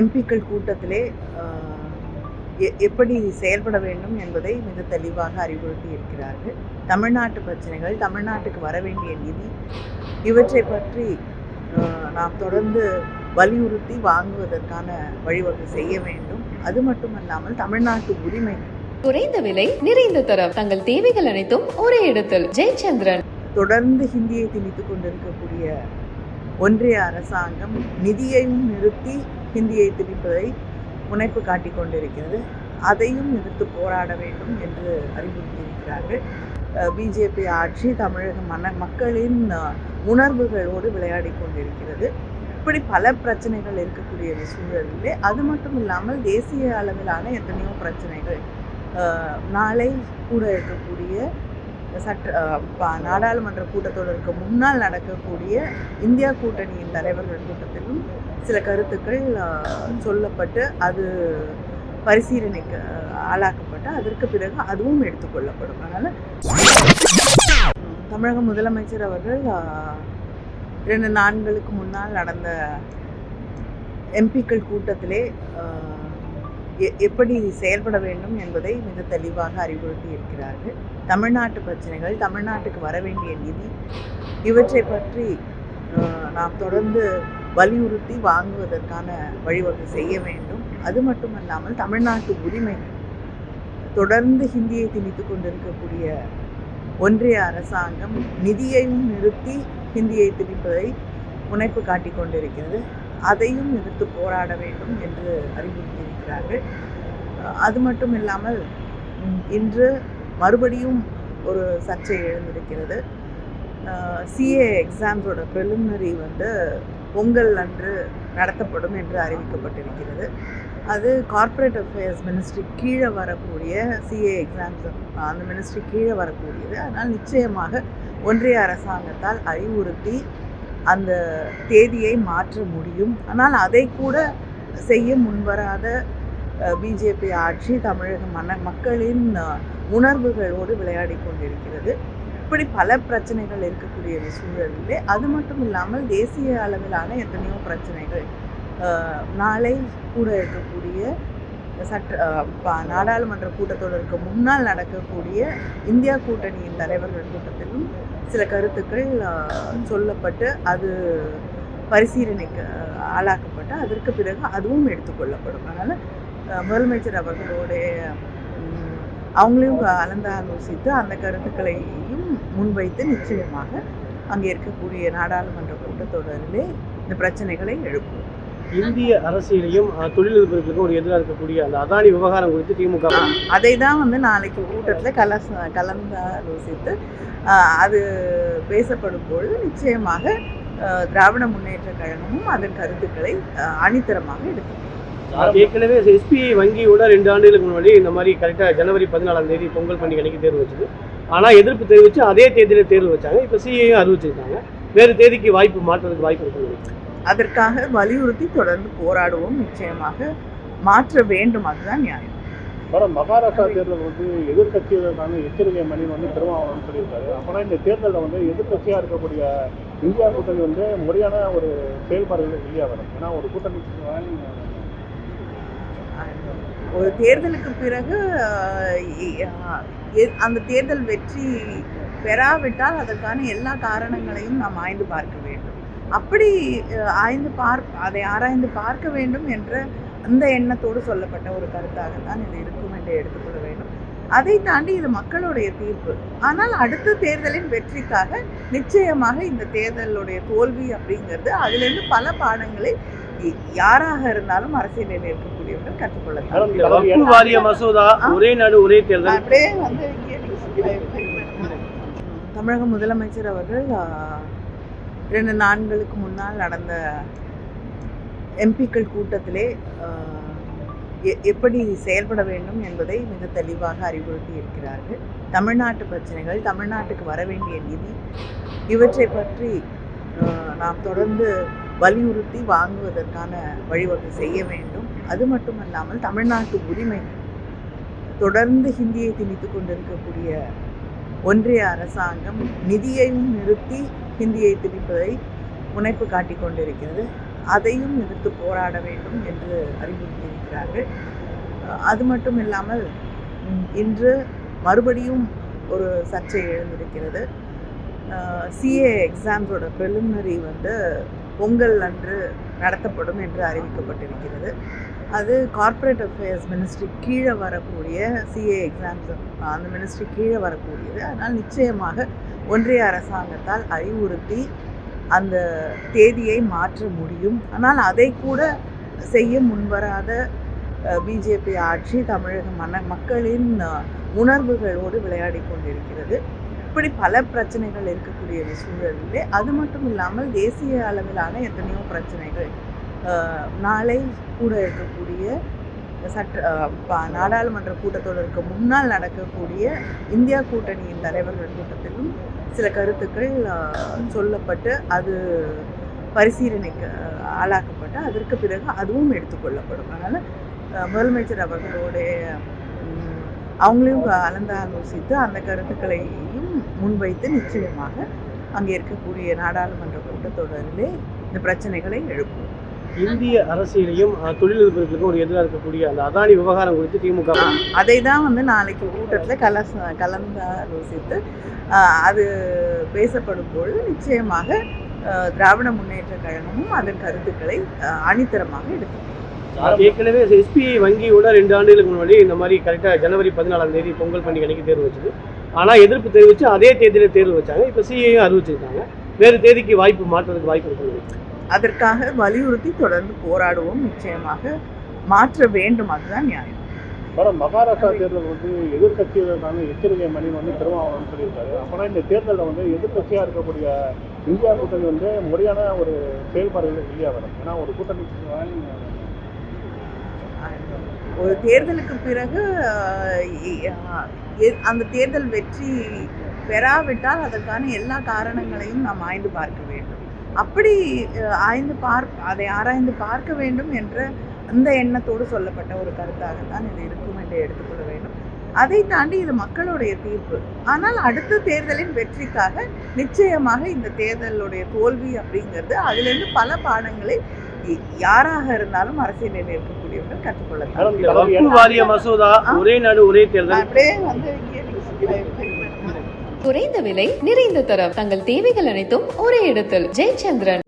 எம்பிக்கள் கூட்டத்திலே எப்படி செயல்பட வேண்டும் என்பதை மிக தெளிவாக அறிவுறுத்தி இருக்கிறார்கள். தமிழ்நாட்டு பிரச்சனைகள், தமிழ்நாட்டுக்கு வர வேண்டிய நிதி, இவற்றை பற்றி நாம் தொடர்ந்து வலியுறுத்தி வாங்குவதற்கான வழிவகை செய்ய வேண்டும். அது மட்டுமல்லாமல் தமிழ்நாட்டு உரிமை, குறைந்த விலை, நிறைந்த தரம், தங்கள் தேவைகள் அனைத்தும் ஒரே இடத்தில். ஜெயச்சந்திரன். தொடர்ந்து ஹிந்தியை திணித்துக் கொண்டிருக்கக்கூடிய ஒன்றிய அரசாங்கம் நிதியையும் நிறுத்தி ஹிந்தியை திணிப்பதை முனைப்பு காட்டிக் கொண்டிருக்கிறது. அதையும் எதிர்த்து போராட வேண்டும் என்று அறிவுறுத்தியிருக்கிறார்கள். பிஜேபி ஆட்சி தமிழக மக்களின் உணர்வுகளோடு விளையாடி கொண்டிருக்கிறது. இப்படி பல பிரச்சனைகள் இருக்கக்கூடிய சூழலிலே அது மட்டும் இல்லாமல் தேசிய அளவிலான எத்தனையோ பிரச்சனைகள், நாளை கூட இருக்கக்கூடிய நாடாளுமன்ற கூட்டத்தொடருக்கு முன்னால் நடக்கக்கூடிய இந்தியா கூட்டணியின் தலைவர்கள் கூட்டத்திலும் சில கருத்துக்கள் சொல்லப்பட்டு அது பரிசீலனைக்கு ஆளாக்கப்பட்டு அதற்கு பிறகு அதுவும் எடுத்துக்கொள்ளப்படும். அதனால் தமிழக முதலமைச்சர் அவர்கள் 2 நாட்களுக்கு முன்னால் நடந்த எம்பிக்கள் கூட்டத்திலே எப்படி செயல்பட வேண்டும் என்பதை மிக தெளிவாக அறிவுறுத்தி இருக்கிறார்கள். தமிழ்நாட்டு பிரச்சனைகள், தமிழ்நாட்டுக்கு வர வேண்டிய நிதி, இவற்றை பற்றி நாம் தொடர்ந்து வலியுறுத்தி வாங்குவதற்கான வழிவகை செய்ய வேண்டும். அது மட்டுமல்லாமல் தமிழ்நாட்டு உரிமை, தொடர்ந்து ஹிந்தியை திணித்துக் கொண்டிருக்கக்கூடிய ஒன்றிய அரசாங்கம் நிதியையும் நிறுத்தி ஹிந்தியை திணிப்பதை முனைப்பு காட்டிக் கொண்டிருக்கிறது. அதையும் எதிர்த்து போராட வேண்டும் என்று அறிவுறுத்தியிருக்கிறார்கள். அது மட்டும் இல்லாமல் இன்று மறுபடியும் ஒரு சர்ச்சை எழுந்திருக்கிறது. சிஏ எக்ஸாம்ஸோட ப்ரிலிமினரி பொங்கல் அன்று நடத்தப்படும் என்று அறிவிக்கப்பட்டிருக்கிறது. அது கார்ப்பரேட் அஃபேர்ஸ் மினிஸ்ட்ரி கீழே வரக்கூடிய சிஏ எக்ஸாம்ஸ், அந்த மினிஸ்ட்ரி கீழே வரக்கூடியது. அதனால் நிச்சயமாக ஒன்றிய அரசாங்கத்தால் அறிவுறுத்தி அந்த தேதியை மாற்ற முடியும். ஆனால் அதை கூட செய்ய முன்வராத பிஜேபி ஆட்சி தமிழக மக்களின் உணர்வுகளோடு விளையாடி கொண்டிருக்கிறது. இப்படி பல பிரச்சனைகள் இருக்கக்கூடிய சூழலிலே அது மட்டும் இல்லாமல் தேசிய அளவிலான எத்தனையோ பிரச்சனைகள், நாளை கூட இருக்கக்கூடிய நாடாளுமன்ற கூட்டத்தொடருக்கு முன்னால் நடக்கக்கூடிய இந்தியா கூட்டணியின் தலைவர்கள் கூட்டத்திலும் சில கருத்துக்கள் சொல்லப்பட்டு அது பரிசீலனைக்கு ஆளாக்கப்பட்டு அதற்கு பிறகு அதுவும் எடுத்துக்கொள்ளப்படும். அதனால் முதலமைச்சர் அவர்களோடைய அவங்களையும் கலந்து ஆலோசித்து அந்த கருத்துக்களையும் முன்வைத்து நிச்சயமாக அங்கே இருக்கக்கூடிய நாடாளுமன்ற கூட்டத்தொடரிலே இந்த பிரச்சனைகளை எழுப்பும். இந்திய அரசியலையும் தொழிலதிபர்களுக்கும் ஒரு எதிராக இருக்கக்கூடிய அந்த அதானி விவகாரம் குறித்து திமுக அதை தான் நாளைக்கு கூட்டத்தில் கலந்து ஆலோசித்து அது பேசப்படும் பொழுது நிச்சயமாக திராவிட முன்னேற்ற கழகமும் அதன் கருத்துக்களை அணித்தரமாக எடுக்கும். ஏற்கனவே எஸ்பிஐ வங்கியோட 2 ஆண்டுகளுக்கு முன்னாடி இந்த மாதிரி கரெக்டாக ஜனவரி 14ஆம் தேதி பொங்கல் பண்டிகை அன்னைக்கு தேர்வு வச்சது. ஆனால் எதிர்ப்பு தெரிவித்து அதே தேதியில் தேர்வு வச்சாங்க. இப்போ சிஐயும் அறிவிச்சிருக்காங்க. வேறு தேதிக்கு மாற்றுறதுக்கு வாய்ப்பு இருக்கு. அதற்காக வலியுறுத்தி தொடர்ந்து போராடுவோம். நிச்சயமாக மாற்ற வேண்டும். அதுதான் நியாயம். மகாராஷ்டிரா தேர்தல் எதிர்கட்சிகளுக்கான எச்சரிக்கை மணி திருமாவளவன் சொல்லியிருக்காரு. அப்போனா இந்த தேர்தலில் எதிர்கட்சியாக இருக்கக்கூடிய இந்தியா கூட்டணி முறையான ஒரு செயல்பாடுகள் இல்லையா வரும்? ஏன்னா ஒரு கூட்டணி ஒரு தேர்தலுக்கு பிறகு அந்த தேர்தல் வெற்றி பெறாவிட்டால் அதற்கான எல்லா காரணங்களையும் நாம் ஆய்ந்து பார்க்க வேண்டும். அப்படி அதை ஆராய்ந்து பார்க்க வேண்டும் என்ற அந்த எண்ணத்தோடு சொல்லப்பட்ட ஒரு கருத்தாகத்தான் இது இருக்கும் என்று எடுத்துக்கொள்ள வேண்டும். அதை தாண்டி இது மக்களுடைய தீர்ப்பு. ஆனால் அடுத்த தேர்தலின் வெற்றிக்காக நிச்சயமாக இந்த தேர்தலுடைய தோல்வி அப்படிங்கிறது அதிலிருந்து பல பாடங்களை யாராக இருந்தாலும் அரசியலில் இருக்கக்கூடியவர்கள் கற்றுக்கொள்ளலாம். வாரிய மசோதா, ஒரே நாடு ஒரே தேர்தல், அப்படியே தமிழக முதலமைச்சர் அவர்கள் 2 நாட்களுக்கு முன்னால் நடந்த எம்பிக்கள் கூட்டத்திலே எப்படி செயல்பட வேண்டும் என்பதை மிக தெளிவாக அறிவுறுத்தி இருக்கிறார்கள். தமிழ்நாட்டு பிரச்சனைகள், தமிழ்நாட்டுக்கு வர வேண்டிய நிதி, இவற்றை பற்றி நாம் தொடர்ந்து வலியுறுத்தி வாங்குவதற்கான வழிவகை செய்ய வேண்டும். அது மட்டுமல்லாமல் தமிழ்நாட்டு உரிமை, தொடர்ந்து ஹிந்தியை திணித்துக் கொண்டிருக்கக்கூடிய ஒன்றிய அரசாங்கம் நிதியையும் நிறுத்தி ஹிந்தியை திணிப்பதை முனைப்பு காட்டிக் கொண்டிருக்கிறது. அதையும் எதிர்த்து போராட வேண்டும் என்று அறிவுறுத்தியிருக்கிறார்கள். அது மட்டும் இல்லாமல் இன்று மறுபடியும் ஒரு சர்ச்சை எழுந்திருக்கிறது. சிஏ எக்ஸாம்ஸோட ப்ரிலிமினரி பொங்கல் அன்று நடத்தப்படும் என்று அறிவிக்கப்பட்டிருக்கிறது. அது கார்ப்பரேட் அஃபேர்ஸ் மினிஸ்ட்ரி கீழே வரக்கூடிய சிஏ எக்ஸாம்ஸ் அந்த மினிஸ்ட்ரி கீழே வரக்கூடியது. அதனால் நிச்சயமாக ஒன்றிய அரசாங்கத்தால் அறிவுறுத்தி அந்த தேதியை மாற்ற முடியும். ஆனால் அதை கூட செய்ய முன்வராத பிஜேபி ஆட்சி தமிழக மக்களின் உணர்வுகளோடு விளையாடி கொண்டிருக்கிறது. இப்படி பல பிரச்சனைகள் இருக்கக்கூடிய சூழலிலே அது மட்டும் இல்லாமல் தேசிய அளவிலான எத்தனையோ பிரச்சனைகள் நாளை கூட இருக்கக்கூடிய நாடாளுமன்ற கூட்டத்தொடருக்கு முன்னால் நடக்கக்கூடிய இந்தியா கூட்டணியின் தலைவர்கள் கூட்டத்திலும் சில கருத்துக்கள் சொல்லப்பட்டு அது பரிசீலனைக்கு ஆளாக்கப்பட்டு அதற்கு பிறகு அதுவும் எடுத்துக்கொள்ளப்படும். அதனால் முதலமைச்சர் அவர்களுடைய அவங்களையும் கலந்து ஆலோசித்து அந்த கருத்துக்களையும் முன்வைத்து நிச்சயமாக அங்கே இருக்கக்கூடிய நாடாளுமன்ற கூட்டத்தொடரிலே இந்த பிரச்சனைகளை எழுப்பும். இந்திய அரசியலையும் தொழிலதிபர்களுக்கும் ஒரு எதிராக இருக்கக்கூடிய அந்த அதானி விவகாரம் குறித்து திமுக அதை தான் நாளைக்கு கூட்டத்தில் கலந்து ஆலோசித்து அது பேசப்படும் பொழுது நிச்சயமாக திராவிட முன்னேற்ற கழகமும் அதன் கருத்துக்களை அணித்தரமாக எடுக்கும். ஏற்கனவே எஸ்பிஐ வங்கியோட 2 ஆண்டுகளுக்கு முன்னாடி இந்த மாதிரி கரெக்டாக ஜனவரி 14 பொங்கல் பண்டிகை அன்னைக்கு தேர்வு வச்சது. ஆனால் எதிர்ப்பு தெரிவித்து அதே தேதியில் தேர்வு வச்சாங்க. இப்போ சிஏயும் அறிவிச்சிருக்காங்க. வேறு தேதிக்கு மாற்றுறதுக்கு வாய்ப்பு இருக்கு. அதற்காக வலியுறுத்தி தொடர்ந்து போராடுவோம். நிச்சயமாக மாற்ற வேண்டும். அதுதான் நியாயம். மேடம், மகாராஷ்டிரா தேர்தல் எதிர்கட்சிகளுக்கான எச்சரிக்கை மணி திருமாவளவன் சொல்லியிருக்காரு. அப்போனா இந்த தேர்தலில் எதிர்கட்சியாக இருக்கக்கூடிய இந்தியா கூட்டணி முறையான ஒரு செயல்பாடுகள் இல்லையா மேடம்? ஏன்னா ஒரு கூட்டணி ஒரு தேர்தலுக்கு பிறகு அந்த தேர்தல் வெற்றி பெறாவிட்டால் அதற்கான எல்லா காரணங்களையும் நாம் ஆய்ந்து பார்க்க வேண்டும். அப்படி அதை ஆராய்ந்து பார்க்க வேண்டும் என்ற அந்த எண்ணத்தோடு சொல்லப்பட்ட ஒரு கருத்தாகத்தான் இது இருக்கும் என்று எடுத்துக்கொள்ள வேண்டும். அதை தாண்டி இது மக்களுடைய தீர்ப்பு. ஆனால் அடுத்த தேர்தலின் வெற்றிக்காக நிச்சயமாக இந்த தேர்தலுடைய தோல்வி அப்படிங்கிறது அதிலிருந்து பல பாடங்களை யாராக இருந்தாலும் அரசியலில் இருக்கக்கூடியவர்கள் கற்றுக்கொள்ளலாம். மசோதா ஒரே நாடு ஒரே தேர்தல் அப்படியே குறைந்த விலை நிறைந்த தரம் தங்கள் தேவைகள் அனைத்தும் ஒரே இடத்தில் ஜெயச்சந்திரன்.